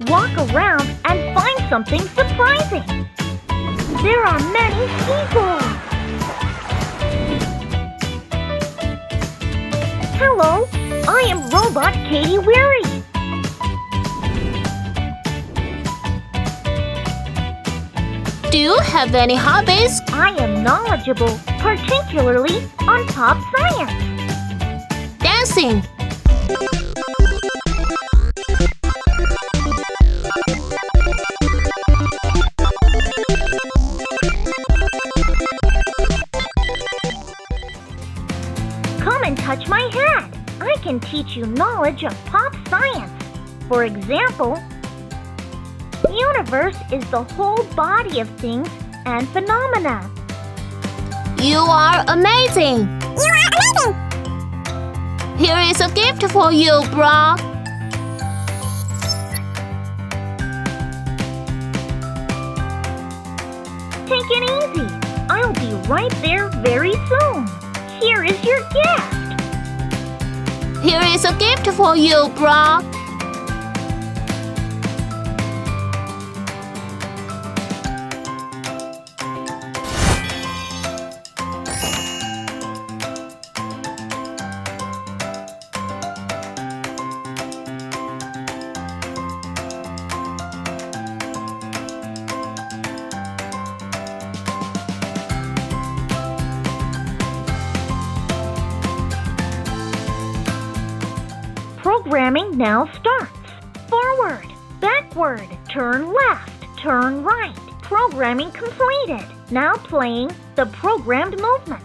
Walk around and find something surprising. There are many seagulls. Hello, I am Robot Katie Weary. Do you have any hobbies? I am knowledgeable, particularly on pop science. Dancing. Come and touch my hat. I can teach you knowledge of pop science. For example, the universe is the whole body of things and phenomena. You are amazing. You are amazing! Here is a gift for you, bro. Take it easy. I'll be right there very soon. Here is your gift. Here is a gift for you, bro. Programming now starts. Forward, backward, turn left, turn right. Programming completed. Now playing the programmed movement.